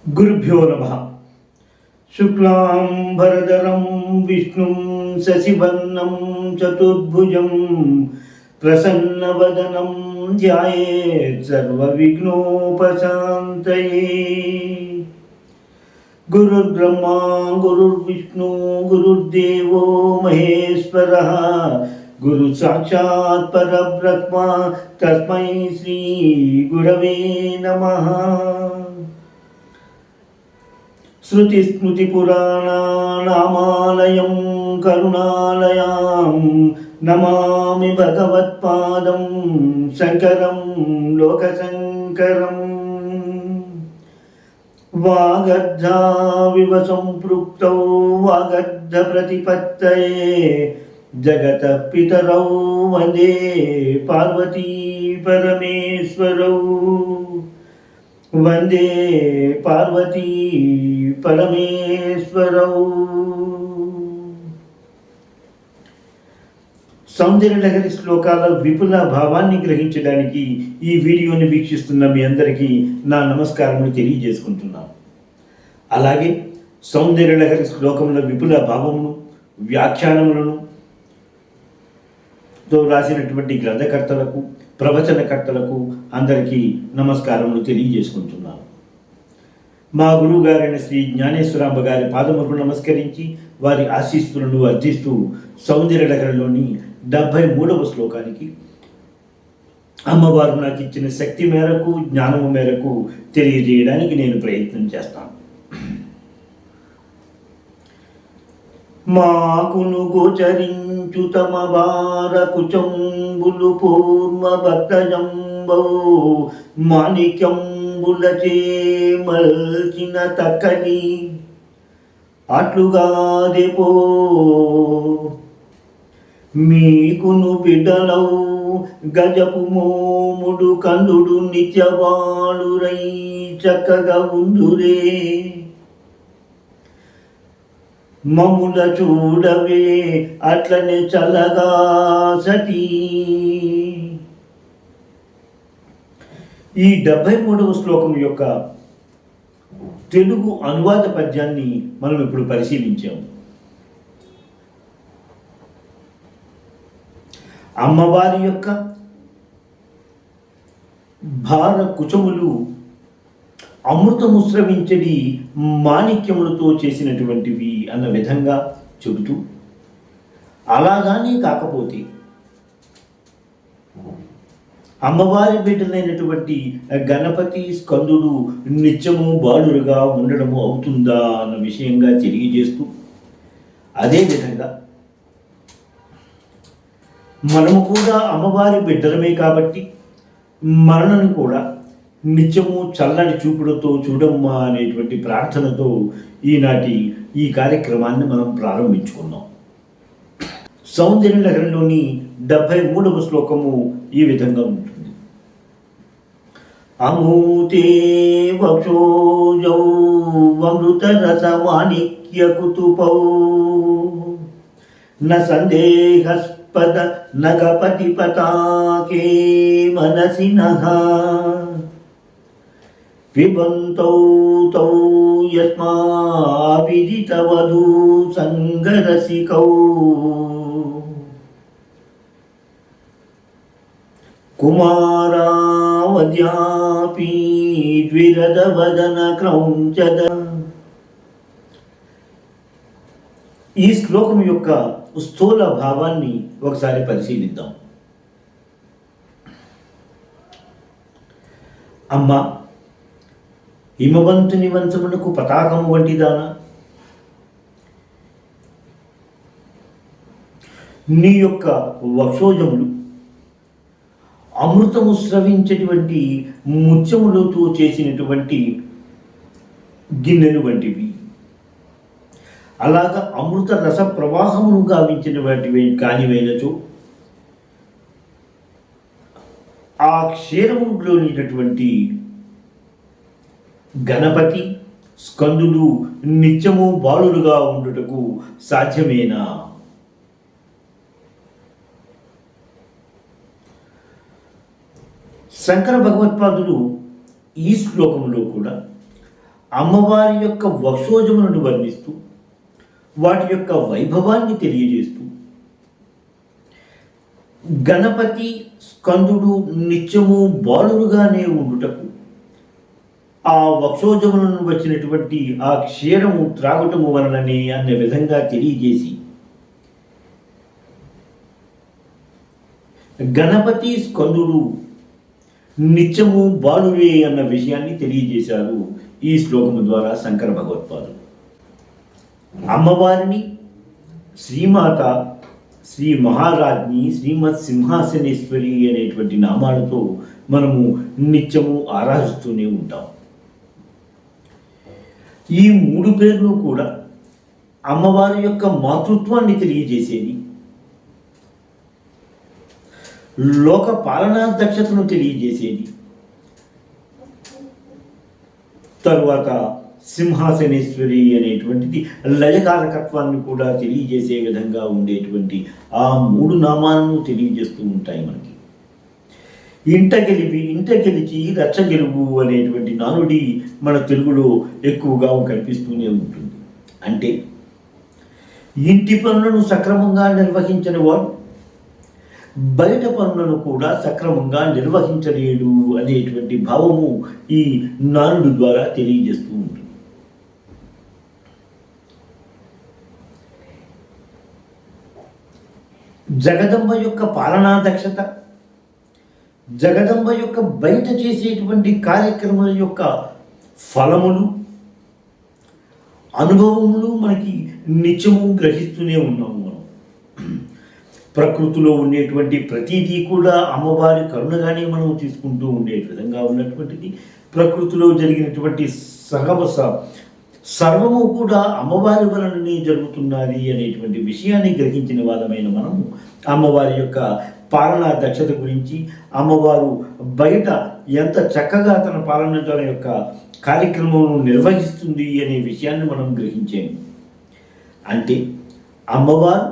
गुरुभ्यो नमः। शुक्लांबरधरं विष्णुं शशिवर्णं चतुर्भुजं प्रसन्नवदनं ध्यायेत् सर्वविघ्नोपशान्तये। गुरुर्ब्रह्मा गुरुर्विष्णु गुरुर्देवो महेश्वरः गुरु साक्षात् परब्रह्म तस्मै श्री गुरवे नमः। श्रुतिस्मृतिपुराणानामालयं करुणालयां नमामि भगवत्पादं शङ्करं लोकशङ्करम्। वागर्धाविव सम्पृक्तौ वागर्धप्रतिपत्तये जगतः पितरौ वन्दे पार्वती परमेश्वरौ। वंदे पार्वती परमेश्वरौ। సౌందర్యలహరి శ్లోకాల విపుల భావాన్ని గ్రహించడానికి ఈ వీడియోని వీక్షిస్తున్న మీ అందరికీ నా నమస్కారములు తెలియజేసుకుంటున్నాను. అలాగే సౌందర్యలహరి శ్లోకముల విపుల భావమును వ్యాఖ్యానములను తో రాసినటువంటి గ్రంథకర్తలకు ప్రవచనకర్తలకు అందరికీ నమస్కారములు తెలియజేసుకుంటున్నాను. మా గురువు గారైన శ్రీ జ్ఞానేశ్వరాంబ గారి పాదములకు నమస్కరించి వారి ఆశీస్సులను అర్థిస్తూ సౌందర్యలహరిలోని 73వ శ్లోకానికి అమ్మవారు నాకు ఇచ్చిన శక్తి మేరకు జ్ఞానము మేరకు తెలియజేయడానికి నేను ప్రయత్నం చేస్తాను. మాకును గోచరించు తమ వారకుచంబులు పూర్వభక్తజంబౌ మాణిక్యంబులచే మల్చిన తక్కని అట్లుగాదెపో మీకును బిడ్డలౌ గజపు మోముడు కందుడు నిత్యవాళురై చక్కగా ఉందురే. మమ్ముల చూడవే అట్లనే చల్లగా సతీ. ఈ 73వ శ్లోకం యొక్క తెలుగు అనువాద పద్యాన్ని మనం ఇప్పుడు పరిశీలించాము. అమ్మవారి యొక్క భార కుచములు అమృతము స్రవించడి మాణిక్యములతో చేసినటువంటివి అన్న విధంగా చెబుతూ, అలాగానే కాకపోతే అమ్మవారి బిడ్డలైనటువంటి గణపతి స్కందుడు నిత్యము బాలురుగా ఉండడము అవుతుందా అన్న విషయంగా తెలియజేస్తూ, అదేవిధంగా మనము కూడా అమ్మవారి బిడ్డలమే కాబట్టి మనల్ని కూడా నిత్యము చల్లని చూపులతో చూడమ్మా అనేటువంటి ప్రార్థనతో ఈనాటి ఈ కార్యక్రమాన్ని మనం ప్రారంభించుకున్నాం. సౌందర్యలహరిలోని 73వ శ్లోకము ఈ విధంగా ఉంటుంది. అమూతే వక్షోజౌ అమృత రసమాణిక్య కుతుపౌ న సందేహస్పద నగపతి పతాకే మనసినః పిబంతౌ తౌ యస్మావిదిత వధూ సంగరసికౌ కుమారావద్యాపి ద్విరద వదన క్రౌంచద. ఈ శ్లోకం యొక్క స్థూల భావాన్ని ఒకసారి పరిశీలిద్దాం. అమ్మ, హిమవంతుని వంశమునకు పతాకము వంటిదానా, నీ యొక్క వక్షోజములు అమృతము స్రవించేటువంటి ముత్యములతో చేసినటువంటి గిన్నెలు వంటివి. అలాగా అమృత రస ప్రవాహమును గావించినటువంటివి కానివైనచో ఆ క్షీరములోనిటువంటి గణపతి స్కందుడు నిత్యము బాలులుగా ఉండుటకు సాధ్యమేనా? శంకర భగవత్పాదులు ఈ శ్లోకంలో కూడా అమ్మవారి యొక్క వక్షోజములను వర్ణిస్తూ వాటి యొక్క వైభవాన్ని తెలియజేస్తూ గణపతి స్కందుడు నిత్యము బాలురుగానే ఉండుటకు ఆ వక్షోజములను వచ్చినటువంటి ఆ క్షీరము త్రాగుటము వలననే అన్న విధంగా తెలియజేసి గణపతి స్కందుడు నిత్యము బాలురే అన్న విషయాన్ని తెలియజేశారు ఈ శ్లోకము ద్వారా శంకర భగవత్పాదులు. అమ్మవారిని శ్రీమాత, శ్రీ మహారాజ్ని, శ్రీమత్ సింహాసనేశ్వరి అనేటువంటి నామాలతో మనము నిత్యము ఆరాధిస్తూనే ఉంటాం. ఈ 3 పేర్లు కూడా అమ్మవారి యొక్క మాతృత్వాన్ని తెలియజేసేది, లోక పాలనా దక్షతను తెలియజేసేది, తరువాత సింహాసనేశ్వరి అనేటువంటిది లయకారకత్వాన్ని కూడా తెలియజేసే విధంగా ఉండేటువంటి ఆ 3 నామాలను తెలియజేస్తూ ఉంటాయి మనకి. ఇంట గెలిచి రచ్చ గెలువు అనేటువంటి నానుడి మన తెలుగులో ఎక్కువగా కనిపిస్తూనే ఉంటుంది. అంటే ఇంటి పనులను సక్రమంగా నిర్వహించని వాడు బయట పనులను కూడా సక్రమంగా నిర్వహించలేడు అనేటువంటి భావము ఈ నానుడు ద్వారా తెలియజేస్తూ ఉంటుంది. జగదంబ యొక్క పాలనా దక్షత, జగదంబ యొక్క బయట చేసేటువంటి కార్యక్రమాల యొక్క ఫలములు, అనుభవములు మనకి నిత్యము గ్రహిస్తూనే ఉన్నాము. మనం ప్రకృతిలో ఉండేటువంటి ప్రతిదీ కూడా అమ్మవారి కరుణగానే మనం తీసుకుంటూ ఉండే విధంగా ఉన్నటువంటిది. ప్రకృతిలో జరిగినటువంటి సర్వము కూడా అమ్మవారి వలననే జరుగుతున్నది అనేటువంటి విషయాన్ని గ్రహించిన వాదమైన మనము అమ్మవారి యొక్క పాలనా దక్షత గురించి, అమ్మవారు బయట ఎంత చక్కగా తన పాలన తన యొక్క కార్యక్రమం నిర్వహిస్తుంది అనే విషయాన్ని మనం గ్రహించాము. అంటే అమ్మవారు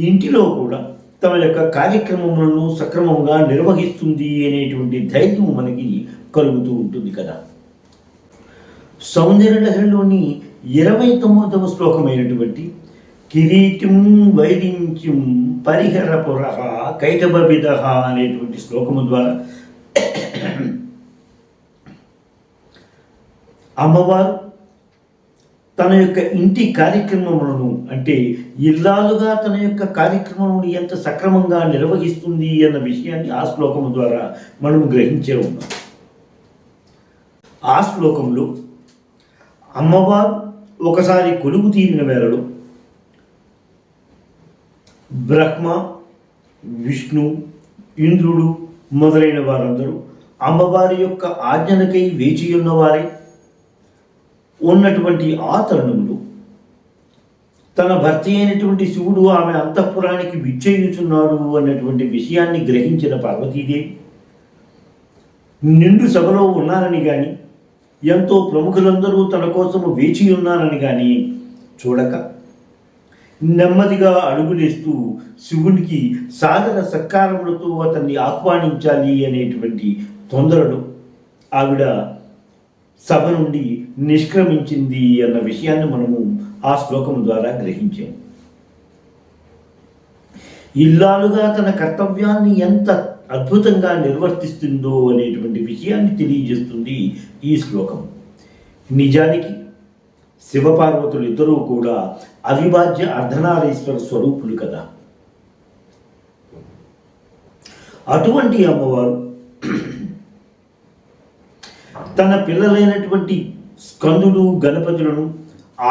ఇంటిలో కూడా తమ యొక్క కార్యక్రమములను సక్రమంగా నిర్వహిస్తుంది అనేటువంటి ధైర్యం మనకి కలుగుతూ ఉంటుంది కదా. సౌందర్యలహరిలోని 29వ శ్లోకమైనటువంటి కిరీటిం వైరించిం పరిహర పురః కైటబిదః అనేటువంటి శ్లోకము ద్వారా అమ్మవారు తన యొక్క ఇంటి కార్యక్రమములను, అంటే ఇల్లాలుగా తన యొక్క కార్యక్రమములను ఎంత సక్రమంగా నిర్వహిస్తుంది అన్న విషయాన్ని ఆ శ్లోకము ద్వారా మనం గ్రహించే ఉన్నాం. ఆ శ్లోకంలో అమ్మవారు ఒకసారి కొలువు తీరిన వేళలో బ్రహ్మ, విష్ణు, ఇంద్రుడు మొదలైన వారందరూ అమ్మవారి యొక్క ఆజ్ఞలకై వేచి ఉన్నవారై ఉన్నటువంటి ఆ తరుణంలో తన భర్త అయినటువంటి శివుడు ఆమె అంతఃపురానికి విచ్చేయుచున్నాడు అన్నటువంటి విషయాన్ని గ్రహించిన పార్వతీదేవి నిండు సభలో ఉన్నారని కానీ, ఎంతో ప్రముఖులందరూ తన కోసము వేచి ఉన్నారని కానీ చూడక నెమ్మదిగా అడుగులేస్తూ శివునికి సాదర సత్కారములతో అతన్ని ఆహ్వానించాలి అనేటువంటి తొందరలో ఆవిడ సభ నుండి నిష్క్రమించింది అన్న విషయాన్ని మనము ఆ శ్లోకం ద్వారా గ్రహించాము. ఇల్లాలుగా తన కర్తవ్యాన్ని ఎంత అద్భుతంగా నిర్వర్తిస్తుందో అనేటువంటి విషయాన్ని తెలియజేస్తుంది ఈ శ్లోకం. నిజానికి శివపార్వతులు ఇద్దరూ కూడా అవిభాజ్య అర్ధనారీశ్వర స్వరూపులు కదా. అటువంటి అమ్మవారు తన పిల్లలైనటువంటి స్కందుడు, గణపతులను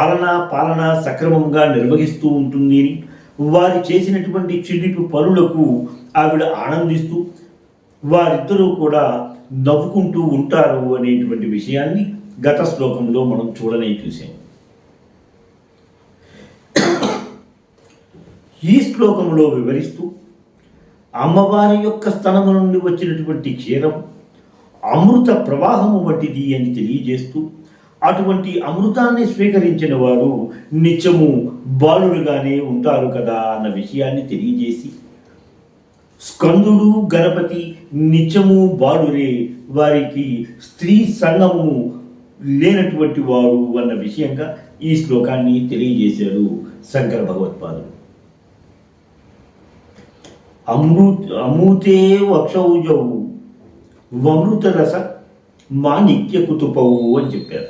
ఆలన పాలన సక్రమంగా నిర్వహిస్తూ ఉంటుంది అని, వారి చేసినటువంటి చిలిపి పనులకు ఆవిడ ఆనందిస్తూ వారిద్దరూ కూడా నవ్వుకుంటూ ఉంటారు అనేటువంటి విషయాన్ని గత శ్లోకంలో మనం చూసాం. ఈ శ్లోకంలో వివరిస్తూ అమ్మవారి యొక్క స్థనము నుండి వచ్చినటువంటి క్షీరం అమృత ప్రవాహము వంటిది అని తెలియజేస్తూ, అటువంటి అమృతాన్ని స్వీకరించిన వారు నిత్యము బాలులుగానే ఉంటారు కదా అన్న విషయాన్ని తెలియజేసి, స్కందుడు, గణపతి నిత్యము బాలురే, వారికి స్త్రీ సంగము లేనటువంటి వారు అన్న విషయంగా ఈ శ్లోకాన్ని తెలియజేశారు శంకర భగవత్పాదులు. అమృతే వక్షౌజౌ వమృత రస మాణిక్య కుతుపౌ అని చెప్పారు.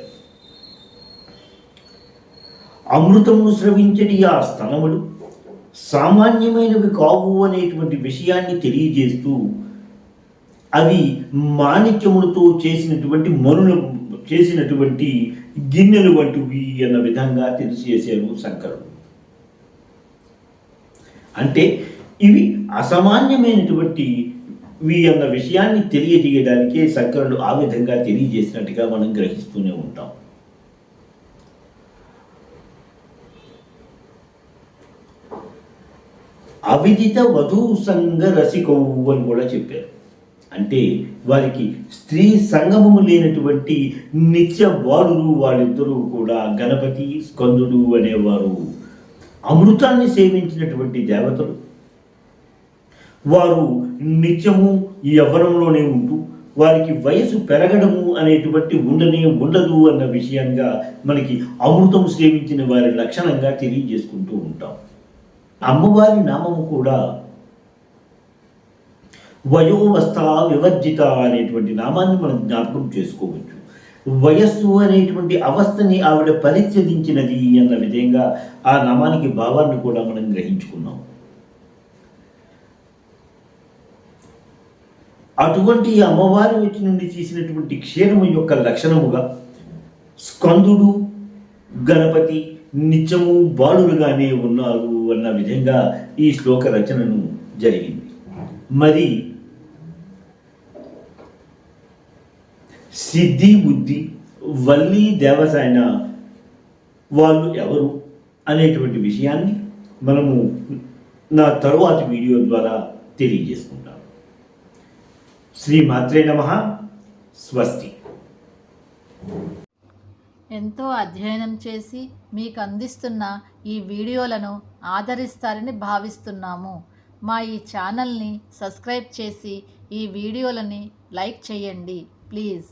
అమృతమును స్రవించడి ఆ స్తనములు సామాన్యమైనవి కావు అనేటువంటి విషయాన్ని తెలియజేస్తూ అవి మాణిక్యములతో చేసినటువంటి గిన్నెలు వంటివి అన్న విధంగా తెలియజేశారు శంకరుడు. అంటే ఇవి అసామాన్యమైనటువంటి అన్న విషయాన్ని తెలియజేయడానికే శంకరుడు ఆ విధంగా తెలియజేసినట్టుగా మనం గ్రహిస్తూనే ఉంటాం. అవిదిత వధూ సంగ రసికవు అని కూడా చెప్పారు. అంటే వారికి స్త్రీ సంగమము లేనటువంటి నిత్య బాలురు వాళ్ళిద్దరూ కూడా గణపతి స్కందుడు అనేవారు అమృతాన్ని సేవించినటువంటి దేవతలు. వారు నిత్యము ఈ యవ్వనంలోనే ఉంటూ వారికి వయసు పెరగడము అనేటువంటి ఉండదు అన్న విషయంగా మనకి అమృతం సేవించిన వారి లక్షణంగా తెలియజేసుకుంటూ ఉంటాం. అమ్మవారి నామము కూడా వయోవస్థ వివర్జిత అనేటువంటి నామాన్ని మనం జ్ఞాపకం చేసుకోవచ్చు. వయస్సు అనేటువంటి అవస్థని ఆవిడ పరిత్యజించినది అన్న విధంగా ఆ నామానికి భావాన్ని కూడా మనం గ్రహించుకున్నాం. అటువంటి అమ్మవారి వచ్చి నుండి తీసినటువంటి క్షీరము యొక్క లక్షణముగా స్కందుడు గణపతి నిత్యము బాలురుగానే ఉన్నారు అన్న విధంగా ఈ శ్లోక రచనను జరిగింది. మరి సిద్ధి బుద్ధి వల్లి దేవసేన వాళ్ళు ఎవరు అనేటువంటి విషయాన్ని మనము నా తరువాతి వీడియో ద్వారా తెలియజేసుకుంటాం. శ్రీ మాత్రే నమః. స్వస్తి. ఎంతో అధ్యయనం చేసి మీకు అందిస్తున్న ఈ వీడియోలను ఆదరిస్తారని భావిస్తున్నాము. మా ఈ ఛానల్ని సబ్స్క్రైబ్ చేసి ఈ వీడియోలని లైక్ చేయండి ప్లీజ్.